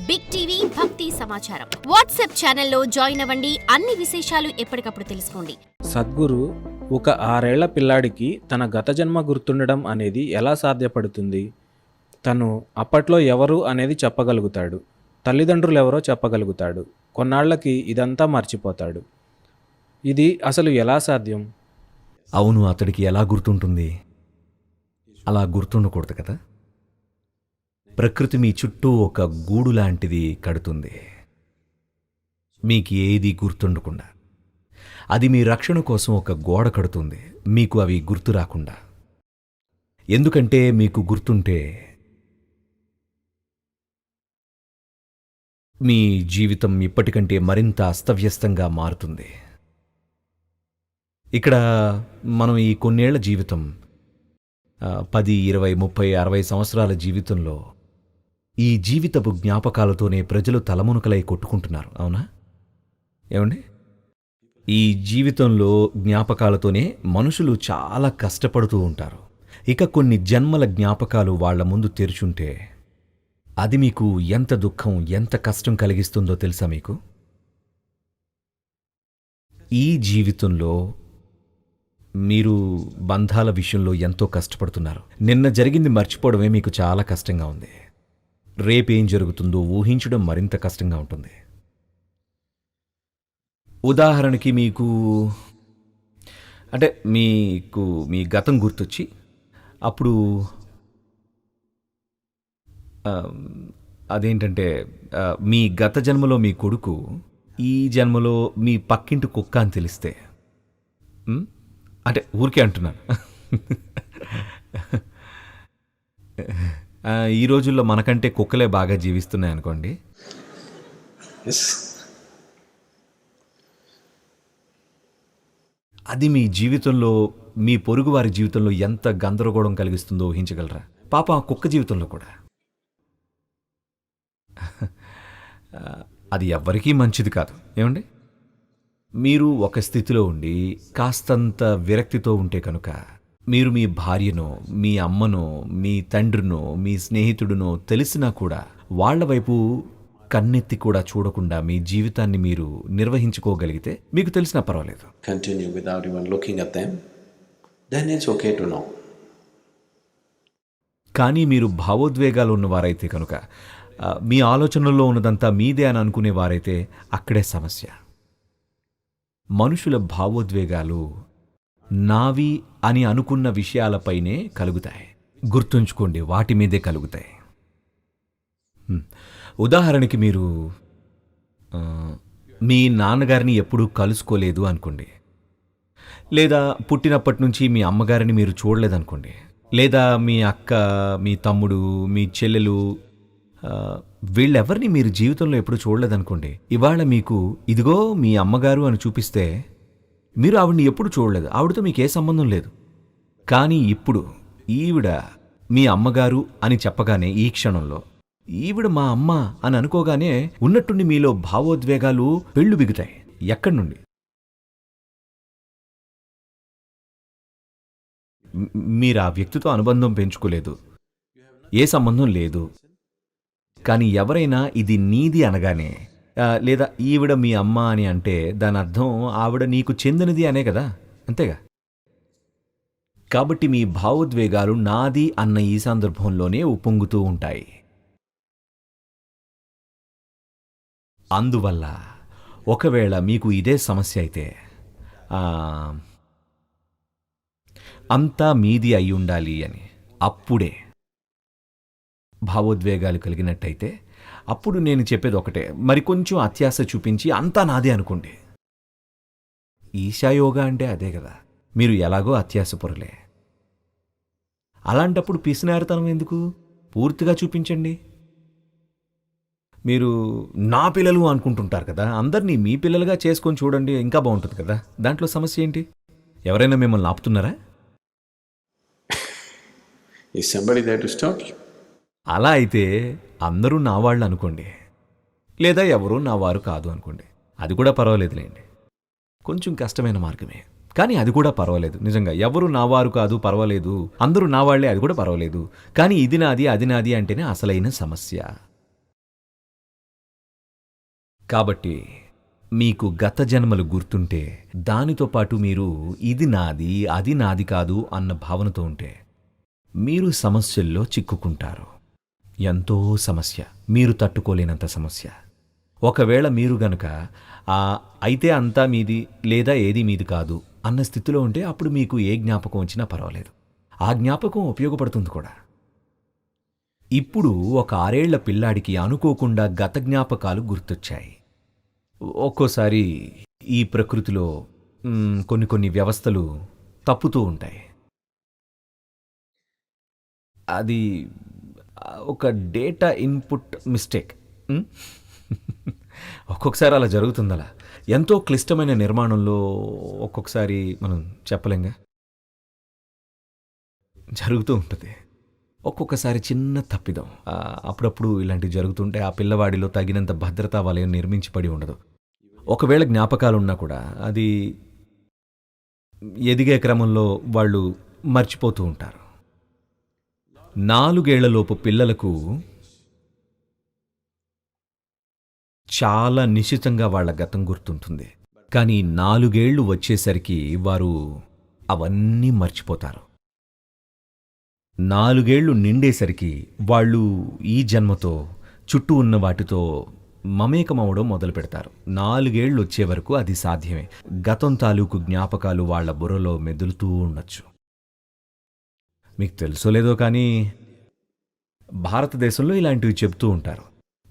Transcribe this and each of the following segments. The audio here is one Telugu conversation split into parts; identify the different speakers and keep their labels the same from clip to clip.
Speaker 1: బిగ్ టీవీ భక్తి సమాచారం వాట్సాప్ ఛానల్లో జాయిన్ అవ్వండి. అన్ని విశేషాలు ఎప్పటికప్పుడు తెలుసుకోండి.
Speaker 2: సద్గురు ఒక 6 ఏళ్ల పిల్లాడికి తన గత జన్మ గుర్తుండడం అనేది ఎలా సాధ్యపడుతుంది? తను అప్పట్లో ఎవరు అనేది చెప్పగలుగుతాడు, తల్లిదండ్రులు ఎవరో చెప్పగలుగుతాడు, కొన్నాళ్లకి ఇదంతా మర్చిపోతాడు. ఇది అసలు ఎలా సాధ్యం?
Speaker 3: అవును, అతడికి ఎలా గుర్తుంటుంది? అలా గుర్తుండకూడదు కదా. ప్రకృతి మీ చుట్టూ ఒక గూడు లాంటిది కడుతుంది, మీకు ఏది గుర్తుండకుండా. అది మీ రక్షణ కోసం ఒక గోడ కడుతుంది, మీకు అవి గుర్తు రాకుండా. ఎందుకంటే మీకు గుర్తుంటే మీ జీవితం ఇప్పటికంటే మరింత అస్తవ్యస్తంగా మారుతుంది. ఇక్కడ మనం ఈ కొన్నేళ్ల జీవితం 10, 20, 30, 60 సంవత్సరాల జీవితంలో ఈ జీవితపు జ్ఞాపకాలతోనే ప్రజలు తలమునకలై కొట్టుకుంటున్నారు, అవునా? ఏమండి? ఈ జీవితంలో జ్ఞాపకాలతోనే మనుషులు చాలా కష్టపడుతూ ఉంటారు. ఇక కొన్ని జన్మల జ్ఞాపకాలు వాళ్ల ముందు తెరుచుంటే అది మీకు ఎంత దుఃఖం, ఎంత కష్టం కలిగిస్తుందో తెలుసా మీకు? ఈ జీవితంలో మీరు బంధాల విషయంలో ఎంతో కష్టపడుతున్నారు. నిన్న జరిగింది మర్చిపోవడమే మీకు చాలా కష్టంగా ఉంది. రేపేం జరుగుతుందో ఊహించడం మరింత కష్టంగా ఉంటుంది. ఉదాహరణకి మీకు మీ గతం గుర్తొచ్చి అప్పుడు అదేంటంటే మీ గత జన్మలో మీ కొడుకు ఈ జన్మలో మీ పక్కింటి కుక్క అని తెలిస్తే, అంటే ఊరికే అంటున్నాను. ఈ రోజుల్లో మనకంటే కుక్కలే బాగా జీవిస్తున్నాయి అనుకోండి. అది మీ జీవితంలో, మీ పొరుగు వారి జీవితంలో ఎంత గందరగోళం కలిగిస్తుందో ఊహించగలరా? పాప ఆ కుక్క జీవితంలో కూడా. అది ఎవ్వరికీ మంచిది కాదు, ఏమండి? మీరు ఒక స్థితిలో ఉండి కాస్తంత విరక్తితో ఉంటే కనుక మీరు మీ భార్యనో, మీ అమ్మనో, మీ తండ్రినో, మీ స్నేహితుడినో తెలిసినా కూడా వాళ్ల వైపు కన్నెత్తి కూడా చూడకుండా మీ జీవితాన్ని మీరు నిర్వహించుకోగలిగితే మీకు తెలిసినా పర్వాలేదు.
Speaker 4: Continue without even looking at them, then it's okay to know.
Speaker 3: కానీ మీరు భావోద్వేగాలు ఉన్నవారైతే కనుక, మీ ఆలోచనల్లో ఉన్నదంతా మీదే అని అనుకునేవారైతే అక్కడే సమస్య. మనుషుల భావోద్వేగాలు నావి అని అనుకున్న విషయాలపైనే కలుగుతాయి. గుర్తుంచుకోండి, వాటి మీదే కలుగుతాయి. ఉదాహరణకి మీరు మీ నాన్నగారిని ఎప్పుడూ కలుసుకోలేదు అనుకోండి, లేదా పుట్టినప్పటి నుంచి మీ అమ్మగారిని మీరు చూడలేదనుకోండి, లేదా మీ అక్క, మీ తమ్ముడు, మీ చెల్లెలు, వీళ్ళెవరిని మీరు జీవితంలో ఎప్పుడు చూడలేదనుకోండి. ఇవాళ మీకు ఇదిగో మీ అమ్మగారు అని చూపిస్తే మీరు ఆవిడ్ని ఎప్పుడు చూడలేదు, ఆవిడతో మీకే సంబంధం లేదు. కానీ ఇప్పుడు ఈవిడ మీ అమ్మగారు అని చెప్పగానే, ఈ క్షణంలో ఈవిడ మా అమ్మ అని అనుకోగానే ఉన్నట్టుండి మీలో భావోద్వేగాలు పెళ్ళు బిగుతాయి. ఎక్కడి నుండి? మీరు ఆ వ్యక్తితో అనుబంధం పెంచుకోలేదు, ఏ సంబంధం లేదు. కానీ ఎవరైనా ఇది నీది అనగానే, లేదా ఈవిడ మీ అమ్మ అని అంటే దాని అర్థం ఆవిడ నీకు చెందినది అనే కదా, అంతేగా? కాబట్టి మీ భావోద్వేగాలు నాది అన్న ఈ సందర్భంలోనే ఉప్పొంగుతూ ఉంటాయి. అందువల్ల ఒకవేళ మీకు ఇదే సమస్య అయితే, అంతా మీది అయి ఉండాలి అని అప్పుడే భావోద్వేగాలు కలిగినట్టయితే, అప్పుడు నేను చెప్పేది ఒకటే, మరికొంచెం అత్యాశ చూపించి అంతా నాదే అనుకోండి. ఈశాయోగా అంటే అదే కదా. మీరు ఎలాగో అత్యాశపరులే. అలాంటప్పుడు పిసినారితనం ఎందుకు? పూర్తిగా చూపించండి. మీరు నా పిల్లలు అనుకుంటుంటారు కదా, అందరినీ మీ పిల్లలుగా చేసుకొని చూడండి, ఇంకా బాగుంటుంది కదా. దాంట్లో సమస్య ఏంటి? ఎవరైనా మిమ్మల్ని ఆపుతున్నారా?
Speaker 4: Is somebody there to stop you?
Speaker 3: అలా అయితే అందరూ నా వాళ్ళు అనుకోండి, లేదా ఎవరూ నా వారు కాదు అనుకోండి. అది కూడా పర్వాలేదులేండి, కొంచెం కష్టమైన మార్గమే, కానీ అది కూడా పర్వాలేదు. నిజంగా ఎవరు నా వారు కాదు, పర్వాలేదు, అందరూ నా వాళ్లే, అది కూడా పర్వాలేదు. కానీ ఇది నాది, అది నాది అంటేనే అసలైన సమస్య. కాబట్టి మీకు గత జన్మలు గుర్తుంటే దానితో పాటు మీరు ఇది నాది అది నాది కాదు అన్న భావనతో ఉంటే మీరు సమస్యల్లో చిక్కుకుంటారు. ఎంతో సమస్య, మీరు తట్టుకోలేనంత సమస్య. ఒకవేళ మీరు గనుక అయితే అంతా మీది లేదా ఏది మీది కాదు అన్న స్థితిలో ఉంటే అప్పుడు మీకు ఏ జ్ఞాపకం వచ్చినా పర్వాలేదు. ఆ జ్ఞాపకం ఉపయోగపడుతుంది కూడా. ఇప్పుడు ఒక 6 ఏళ్ల పిల్లాడికి అనుకోకుండా గత జ్ఞాపకాలు గుర్తొచ్చాయి. ఒక్కోసారి ఈ ప్రకృతిలో కొన్ని వ్యవస్థలు తప్పుతూ ఉంటాయి. అది ఒక డేటా ఇన్పుట్ మిస్టేక్. ఒక్కొక్కసారి అలా జరుగుతుంది. అలా ఎంతో క్లిష్టమైన నిర్మాణంలో ఒక్కొక్కసారి మనం చెప్పలేంగా, జరుగుతూ ఉంటుంది. ఒక్కొక్కసారి చిన్న తప్పిదం. అప్పుడప్పుడు ఇలాంటివి జరుగుతుంటే ఆ పిల్లవాడిలో తగినంత భద్రతా వలయం నిర్మించబడి ఉండదు. ఒకవేళ జ్ఞాపకాలున్నా కూడా అది ఎదిగే క్రమంలో వాళ్ళు మర్చిపోతూ ఉంటారు. 4 ఏళ్లలోపు పిల్లలకు చాలా నిశ్చితంగా వాళ్ళ గతం గుర్తుంటుంది. కానీ 4 ఏళ్లు వచ్చేసరికి వారు అవన్నీ మర్చిపోతారు. 4 ఏళ్లు నిండేసరికి వాళ్ళు ఈ జన్మతో చుట్టూ ఉన్న వాటితో మమేకమవడం మొదలు పెడతారు. 4 ఏళ్లు వచ్చే వరకు అది సాధ్యమే. గతం తాలూకు జ్ఞాపకాలు వాళ్ళ బుర్రలో మెదులుతూ ఉండొచ్చు. మీకు తెలుసో లేదో కానీ భారతదేశంలో ఇలాంటివి చెప్తూ ఉంటారు.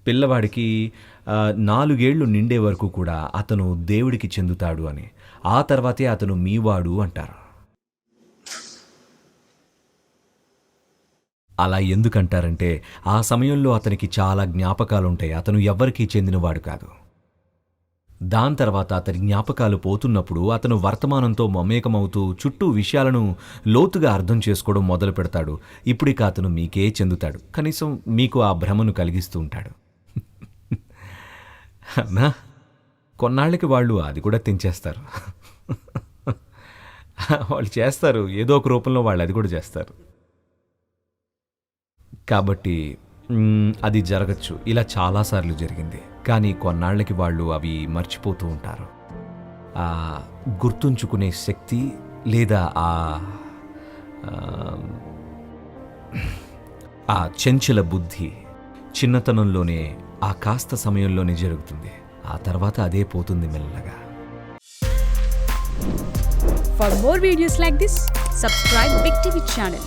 Speaker 3: పిల్లవాడికి 4 ఏళ్లు నిండే వరకు కూడా అతను దేవుడికి చెందుతాడు అని, ఆ తర్వాతే అతను మీవాడు అంటారు. అలా ఎందుకంటారంటే ఆ సమయంలో అతనికి చాలా జ్ఞాపకాలుంటాయి. అతను ఎవ్వరికీ చెందినవాడు కాదు. దాని తర్వాత అతని జ్ఞాపకాలు పోతున్నప్పుడు అతను వర్తమానంతో మమేకమవుతూ చుట్టూ విషయాలను లోతుగా అర్థం చేసుకోవడం మొదలు పెడతాడు. ఇప్పుడిక అతను మీకే చెందుతాడు. కనీసం మీకు ఆ భ్రమను కలిగిస్తూ ఉంటాడు. అన్నా, కొన్నాళ్ళకి వాళ్ళు అది కూడా తెంచేస్తారు. వాళ్ళు చేస్తారు, ఏదో ఒక రూపంలో వాళ్ళు అది కూడా చేస్తారు. కాబట్టి అది జరగచ్చు. ఇలా చాలాసార్లు జరిగింది. కానీ కొన్నాళ్ళకి వాళ్ళు అవి మర్చిపోతూ ఉంటారు. గుర్తుంచుకునే శక్తి లేదా ఆ చంచల బుద్ధి చిన్నతనంలోనే ఆ కాస్త సమయంలోనే జరుగుతుంది. ఆ తర్వాత అదే పోతుంది మెల్లగా.
Speaker 5: For more videos like this, subscribe Big TV channel.